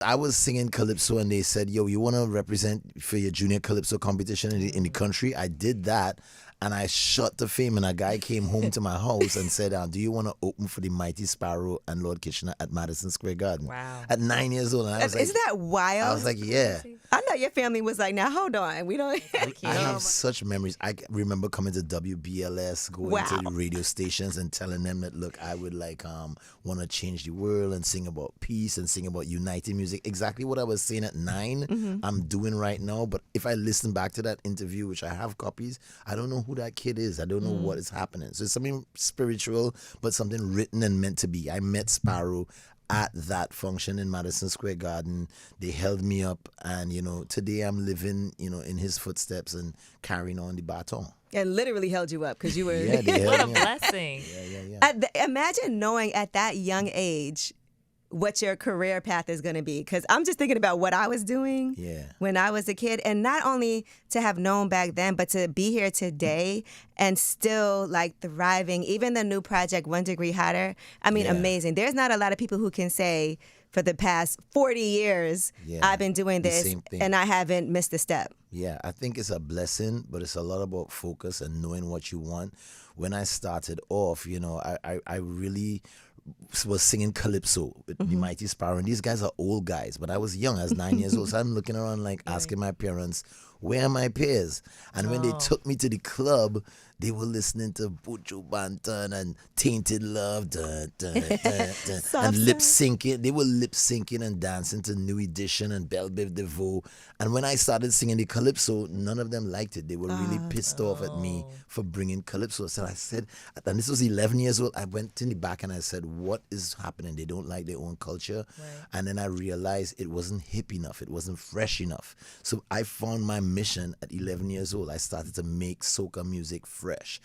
I was singing calypso and they said, "Yo, you want to represent for your junior calypso competition in the country?" I did that, and I shot to fame. And a guy came home to my house and said, "Do you want to open for the Mighty Sparrow and Lord Kitchener at Madison Square Garden?" Wow. At 9 years old, and I was like, Isn't that wild? I was like, "Yeah." I know your family was like, now hold on, we don't. I have such memories. I remember coming to WBLS, going to the radio stations and telling them that, look, I would want to change the world and sing about peace and sing about uniting music. Exactly what I was saying at 9, I'm doing right now. But if I listen back to that interview, which I have copies, I don't know who that kid is. I don't know what is happening. So it's something spiritual, but something written and meant to be. I met Sparrow at that function in Madison Square Garden. They held me up, and today I'm living in his footsteps and carrying on the baton. And literally held you up because you were. Yeah, they What a held me up. blessing. Yeah. Imagine knowing at that young age what your career path is going to be. Because I'm just thinking about what I was doing when I was a kid. And not only to have known back then, but to be here today and still thriving. Even the new project, 1 Degree Hotter. I mean, amazing. There's not a lot of people who can say for the past 40 years, I've been doing this and I haven't missed a step. Yeah, I think it's a blessing, but it's a lot about focus and knowing what you want. When I started off, I really was singing calypso with the Mighty Sparrow, and these guys are old guys, but I was young. I was 9 years old, so I'm looking around asking my parents, where are my peers? And when they took me to the club, they were listening to Buju Banton and Tainted Love, dun, dun, dun, dun, and lip syncing. They were lip syncing and dancing to New Edition and Belle Biv DeVoe. And when I started singing the calypso, none of them liked it. They were really pissed off at me for bringing calypso. So I said, and this was 11 years old, I went in the back and I said, what is happening? They don't like their own culture. Right. And then I realized it wasn't hip enough. It wasn't fresh enough. So I found my mission at 11 years old. I started to make soca music fresh.